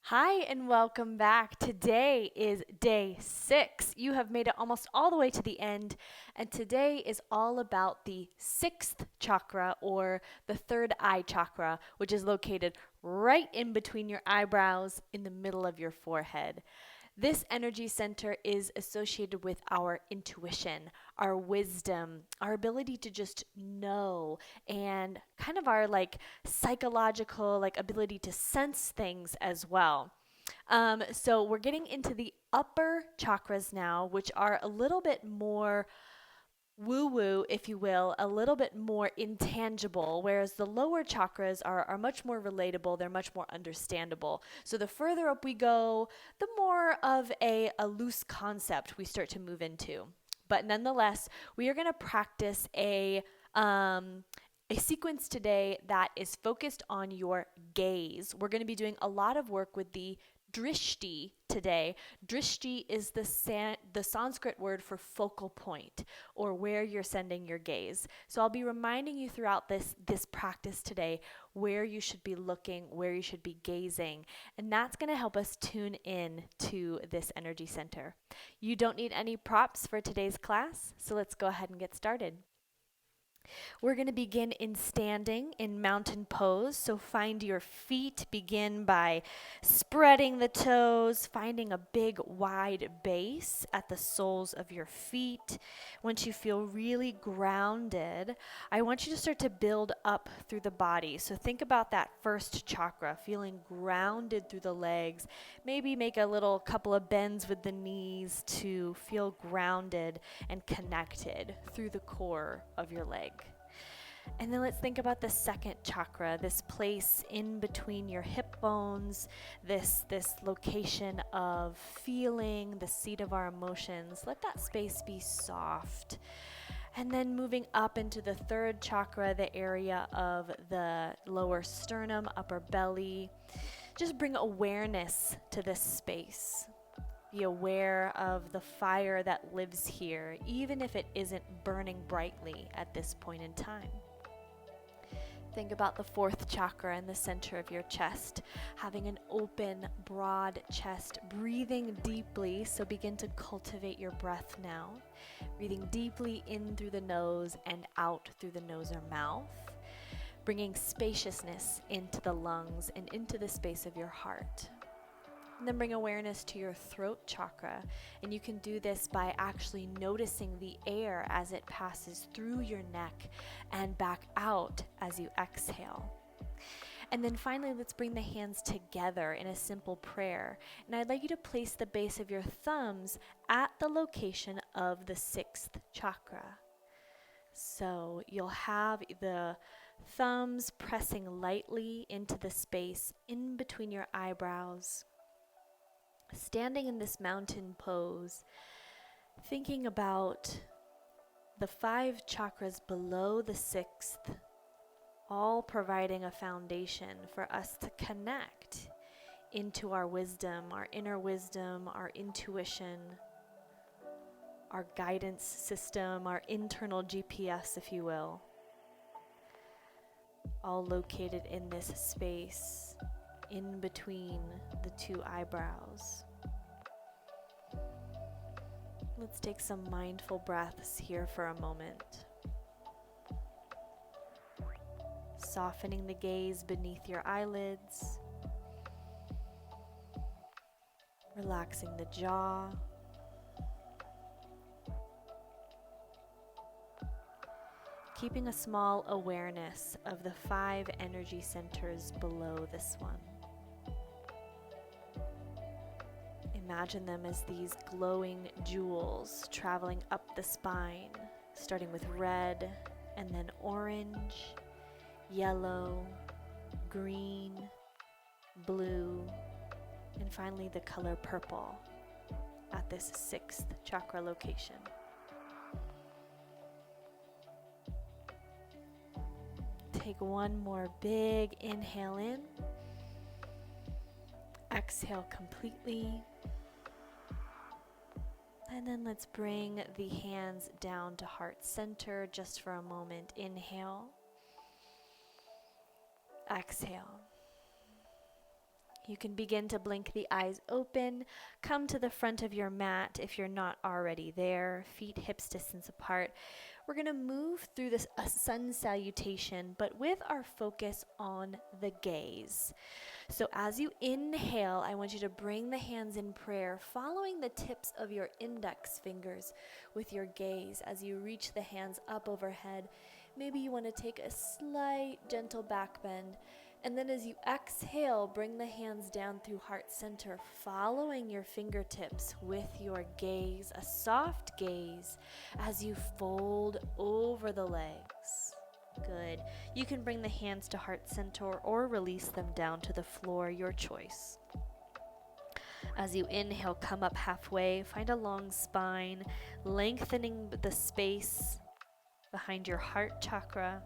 Hi, and welcome back. Today is day 6. You have made it almost all the way to the end, and today is all about the sixth chakra, or the third eye chakra, which is located right in between your eyebrows in the middle of your forehead. This energy center is associated with our intuition, our wisdom, our ability to just know, and kind of our psychological ability to sense things as well. So we're getting into the upper chakras now, which are a little bit more woo woo, if you will, a little bit more intangible, whereas the lower chakras are much more relatable, they're much more understandable. So the further up we go, the more of a loose concept we start to move into. But nonetheless, we are going to practice a sequence today that is focused on your gaze. We're going to be doing a lot of work with the drishti today. Drishti is the Sanskrit word for focal point, or where you're sending your gaze. So I'll be reminding you throughout this practice today where you should be looking, where you should be gazing, and that's going to help us tune in to this energy center. You don't need any props for today's class, so let's go ahead and get started. We're going to begin in standing in mountain pose. So find your feet. Begin by spreading the toes, finding a big wide base at the soles of your feet. Once you feel really grounded, I want you to start to build up through the body. So think about that first chakra, feeling grounded through the legs. Maybe make a little couple of bends with the knees to feel grounded and connected through the core of your leg. And then let's think about the second chakra, this place in between your hip bones, this location of feeling, the seat of our emotions. Let that space be soft. And then moving up into the third chakra, the area of the lower sternum, upper belly. Just bring awareness to this space. Be aware of the fire that lives here, even if it isn't burning brightly at this point in time. Think about the fourth chakra in the center of your chest, having an open, broad chest, breathing deeply. So begin to cultivate your breath now. Breathing deeply in through the nose and out through the nose or mouth, bringing spaciousness into the lungs and into the space of your heart. And then bring awareness to your throat chakra. And you can do this by actually noticing the air as it passes through your neck and back out as you exhale. And then finally, let's bring the hands together in a simple prayer. And I'd like you to place the base of your thumbs at the location of the sixth chakra. So you'll have the thumbs pressing lightly into the space in between your eyebrows. Standing in this mountain pose, thinking about the 5 chakras below the 6th, all providing a foundation for us to connect into our wisdom, our inner wisdom, our intuition, our guidance system, our internal GPS, if you will, all located in this space in between the 2 eyebrows. Let's take some mindful breaths here for a moment. Softening the gaze beneath your eyelids. Relaxing the jaw. Keeping a small awareness of the 5 energy centers below this one. Imagine them as these glowing jewels traveling up the spine, starting with red and then orange, yellow, green, blue, and finally the color purple at this 6th chakra location. Take one more big inhale in. Exhale completely. And then let's bring the hands down to heart center just for a moment. Inhale. Exhale. You can begin to blink the eyes open. Come to the front of your mat if you're not already there. Feet hips distance apart. We're going to move through this sun salutation, but with our focus on the gaze. So as you inhale, I want you to bring the hands in prayer, following the tips of your index fingers with your gaze as you reach the hands up overhead. Maybe you want to take a slight gentle back bend. And then as you exhale, bring the hands down through heart center, following your fingertips with your gaze, a soft gaze as you fold over the legs. Good. You can bring the hands to heart center or release them down to the floor, your choice. As you inhale, come up halfway, find a long spine, lengthening the space behind your heart chakra.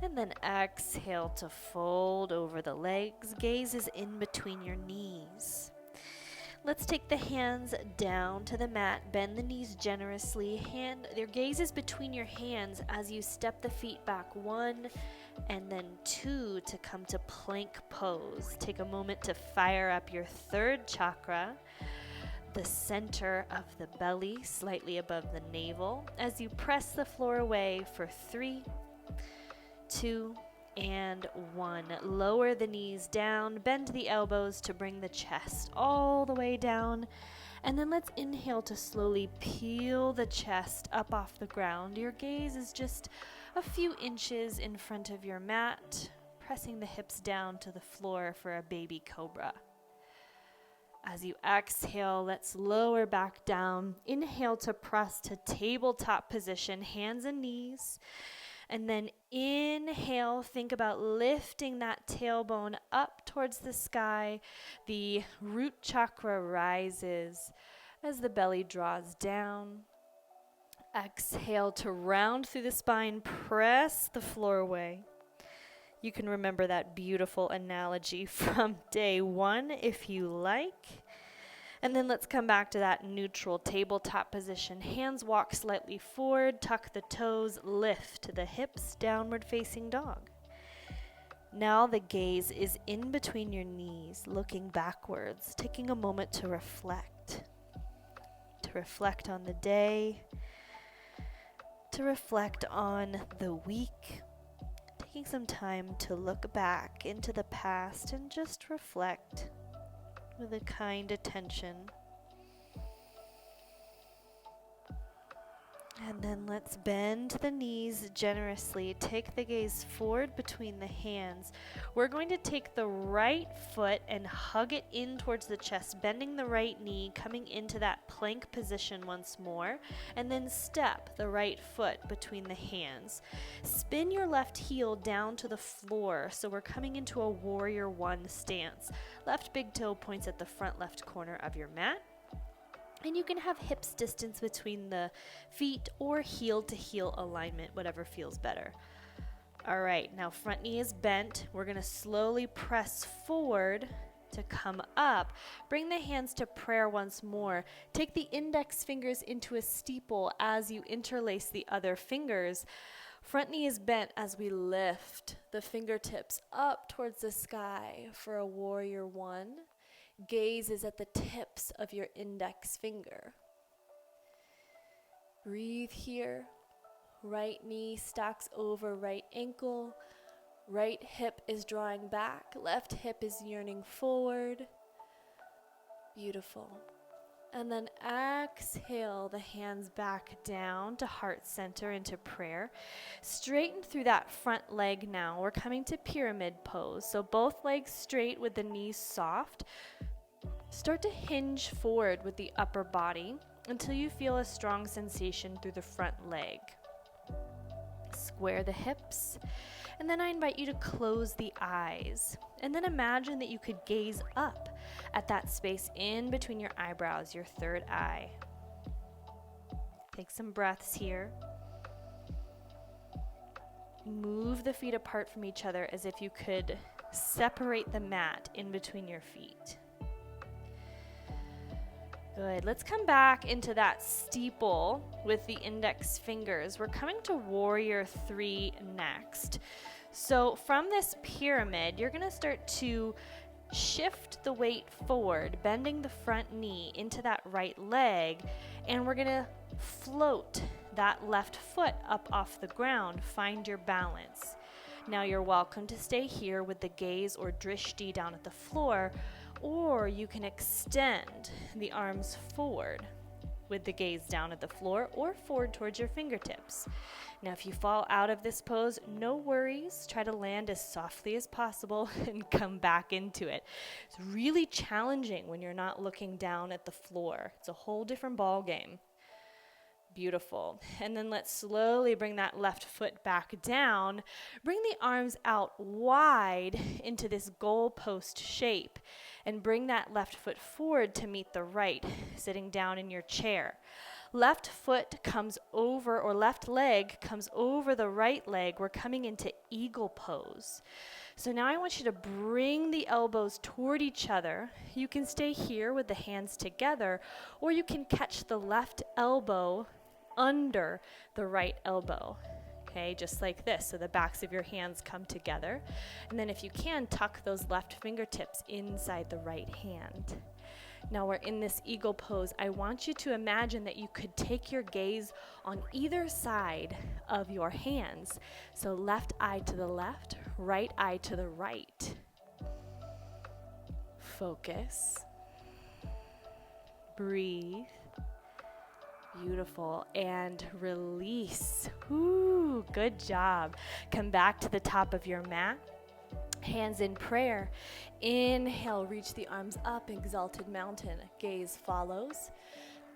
And then exhale to fold over the legs. Gaze is in between your knees. Let's take the hands down to the mat. Bend the knees generously. Your gaze is between your hands as you step the feet back 1 and then 2 to come to plank pose. Take a moment to fire up your third chakra, the center of the belly, slightly above the navel, as you press the floor away for 3, 2, and 1. Lower the knees down, bend the elbows to bring the chest all the way down. And then let's inhale to slowly peel the chest up off the ground. Your gaze is just a few inches in front of your mat, pressing the hips down to the floor for a baby cobra. As you exhale, let's lower back down. Inhale to press to tabletop position, hands and knees. And then inhale, think about lifting that tailbone up towards the sky. The root chakra rises as the belly draws down. Exhale to round through the spine, press the floor away. You can remember that beautiful analogy from day 1 if you like. And then let's come back to that neutral tabletop position. Hands walk slightly forward, tuck the toes, lift the hips, downward facing dog. Now the gaze is in between your knees, looking backwards, taking a moment to reflect. To reflect on the day, to reflect on the week, taking some time to look back into the past and just reflect with a kind attention. And then let's bend the knees generously. Take the gaze forward between the hands. We're going to take the right foot and hug it in towards the chest, bending the right knee, coming into that plank position once more, and then step the right foot between the hands. Spin your left heel down to the floor, so we're coming into a warrior 1 stance. Left big toe points at the front left corner of your mat. And you can have hips distance between the feet or heel to heel alignment, whatever feels better. All right, now front knee is bent. We're going to slowly press forward to come up. Bring the hands to prayer once more. Take the index fingers into a steeple as you interlace the other fingers. Front knee is bent as we lift the fingertips up towards the sky for a warrior 1. Gaze is at the tips of your index finger. Breathe here. Right knee stacks over right ankle. Right hip is drawing back. Left hip is yearning forward. Beautiful. And then exhale the hands back down to heart center into prayer. Straighten through that front leg now. We're coming to pyramid pose. So both legs straight with the knees soft. Start to hinge forward with the upper body until you feel a strong sensation through the front leg. Square the hips, and then I invite you to close the eyes. And then imagine that you could gaze up at that space in between your eyebrows, your third eye. Take some breaths here. Move the feet apart from each other as if you could separate the mat in between your feet. Good. Let's come back into that steeple with the index fingers. We're coming to warrior 3 next. So from this pyramid, you're going to start to Shift the weight forward, bending the front knee into that right leg, and we're gonna float that left foot up off the ground. Find your balance. Now you're welcome to stay here with the gaze or drishti down at the floor, or you can extend the arms forward with the gaze down at the floor or forward towards your fingertips. Now, if you fall out of this pose, no worries. Try to land as softly as possible and come back into it. It's really challenging when you're not looking down at the floor. It's a whole different ball game. Beautiful. And then let's slowly bring that left foot back down. Bring the arms out wide into this goalpost shape and bring that left foot forward to meet the right, sitting down in your chair. Left foot comes over, or left leg comes over the right leg. We're coming into eagle pose. So now I want you to bring the elbows toward each other. You can stay here with the hands together, or you can catch the left elbow under the right elbow. Okay, just like this. So the backs of your hands come together. And then if you can, tuck those left fingertips inside the right hand. Now we're in this eagle pose. I want you to imagine that you could take your gaze on either side of your hands. So left eye to the left, right eye to the right. Focus. Breathe. Beautiful. And release. Ooh, good job. Come back to the top of your mat. Hands in prayer. Inhale, reach the arms up, exalted mountain. Gaze follows.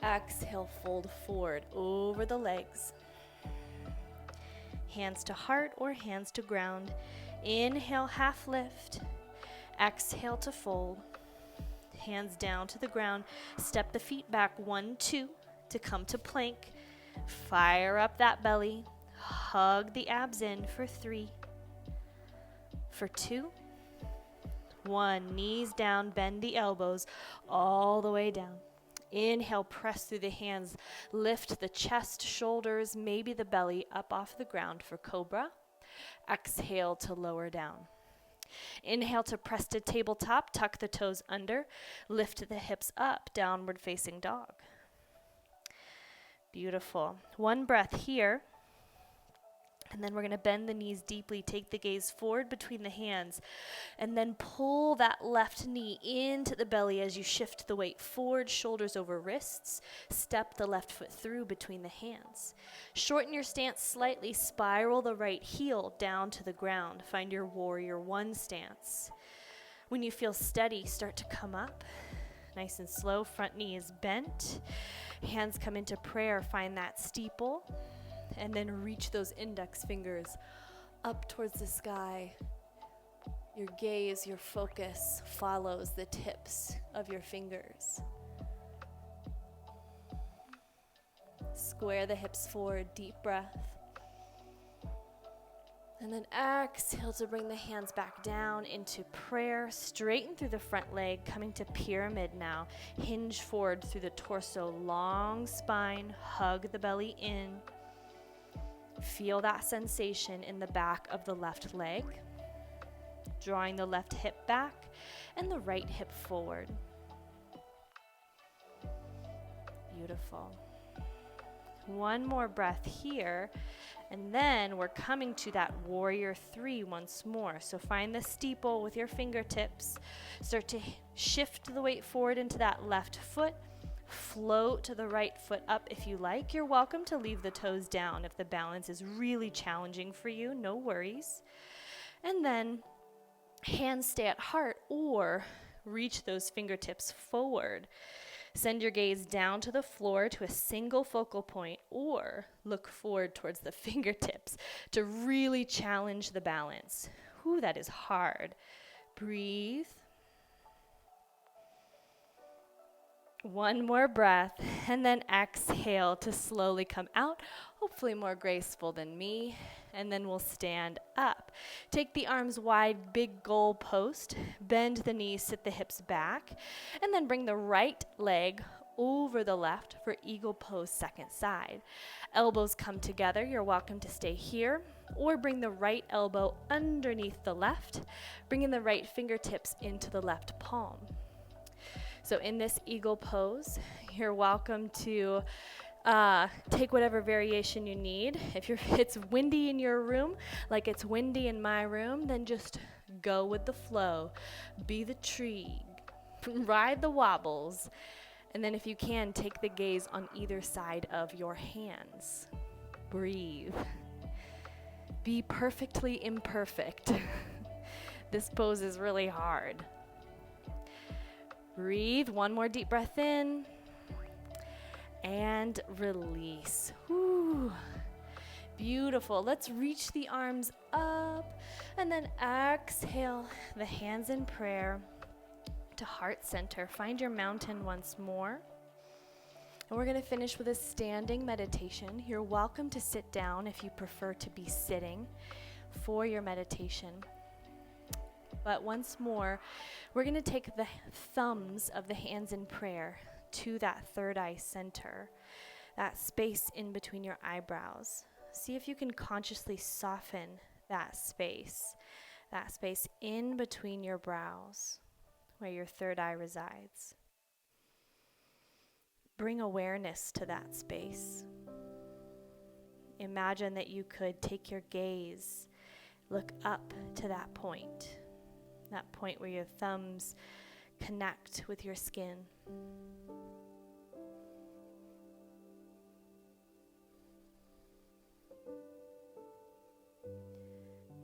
Exhale, fold forward over the legs. Hands to heart or hands to ground. Inhale, half lift. Exhale to fold. Hands down to the ground. Step the feet back 1, 2 to come to plank. Fire up that belly. Hug the abs in for 3. For 2, 1, knees down, bend the elbows all the way down. Inhale, press through the hands, lift the chest, shoulders, maybe the belly up off the ground for cobra. Exhale to lower down. Inhale to press to tabletop, tuck the toes under, lift the hips up, downward facing dog. Beautiful. One breath here. And then we're going to bend the knees deeply, take the gaze forward between the hands, and then pull that left knee into the belly as you shift the weight forward, shoulders over wrists. Step the left foot through between the hands. Shorten your stance slightly, spiral the right heel down to the ground. Find your warrior 1 stance. When you feel steady, start to come up. Nice and slow, front knee is bent. Hands come into prayer, find that steeple. And then reach those index fingers up towards the sky. Your gaze, your focus follows the tips of your fingers. Square the hips forward, deep breath. And then exhale to bring the hands back down into prayer. Straighten through the front leg, coming to pyramid now. Hinge forward through the torso, long spine, hug the belly in. Feel that sensation in the back of the left leg, drawing the left hip back and the right hip forward. Beautiful. One more breath here, and then we're coming to that warrior 3 once more. So find the steeple with your fingertips. Start to shift the weight forward into that left foot. Float to the right foot up if you like. You're welcome to leave the toes down if the balance is really challenging for you. No worries. And then hands stay at heart or reach those fingertips forward. Send your gaze down to the floor to a single focal point or look forward towards the fingertips to really challenge the balance. Ooh, that is hard. Breathe. One more breath, and then exhale to slowly come out, hopefully more graceful than me, and then we'll stand up. Take the arms wide, big goal post, bend the knees, sit the hips back, and then bring the right leg over the left for eagle pose, second side. Elbows come together. You're welcome to stay here. or bring the right elbow underneath the left, bringing the right fingertips into the left palm. So in this eagle pose, you're welcome to take whatever variation you need. If it's windy in your room, like it's windy in my room, then just go with the flow. Be the tree. Ride the wobbles. And then if you can, take the gaze on either side of your hands. Breathe. Be perfectly imperfect. This pose is really hard. Breathe. One more deep breath in. And release. Whew. Beautiful. Let's reach the arms up and then exhale the hands in prayer to heart center. Find your mountain once more. And we're going to finish with a standing meditation. You're welcome to sit down if you prefer to be sitting for your meditation. But once more, we're going to take the thumbs of the hands in prayer to that third eye center, that space in between your eyebrows. See if you can consciously soften that space in between your brows where your third eye resides. Bring awareness to that space. Imagine that you could take your gaze, look up to that point where your thumbs connect with your skin.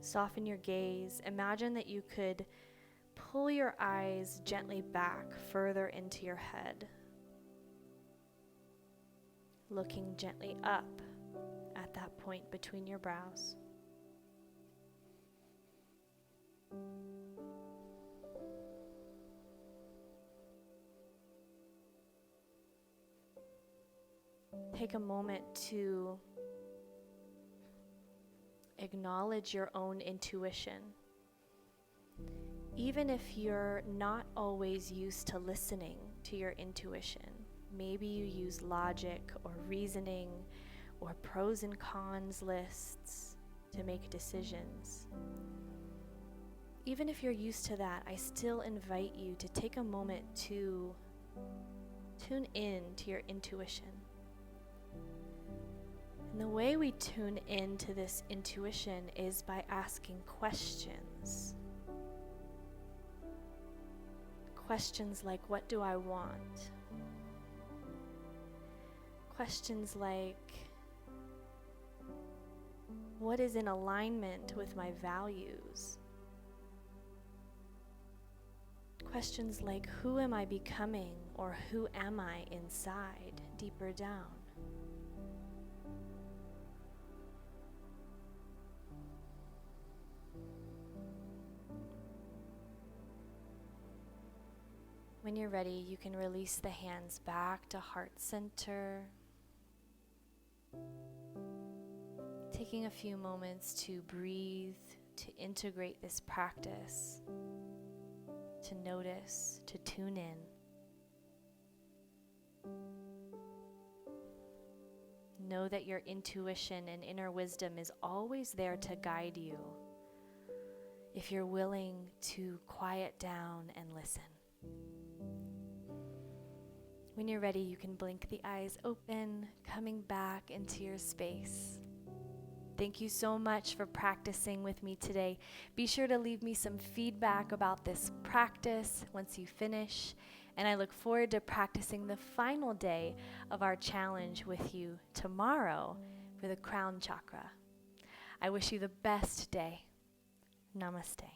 Soften your gaze. Imagine that you could pull your eyes gently back further into your head, looking gently up at that point between your brows. Take a moment to acknowledge your own intuition. Even if you're not always used to listening to your intuition, maybe you use logic or reasoning or pros and cons lists to make decisions. Even if you're used to that, I still invite you to take a moment to tune in to your intuition. And the way we tune into this intuition is by asking questions. Questions like, what do I want? Questions like, what is in alignment with my values? Questions like, who am I becoming, or who am I inside, deeper down? When you're ready, you can release the hands back to heart center. Taking a few moments to breathe, to integrate this practice, to notice, to tune in. Know that your intuition and inner wisdom is always there to guide you if you're willing to quiet down and listen. When you're ready, you can blink the eyes open, coming back into your space. Thank you so much for practicing with me today. Be sure to leave me some feedback about this practice once you finish, and I look forward to practicing the final day of our challenge with you tomorrow for the crown chakra. I wish you the best day. Namaste.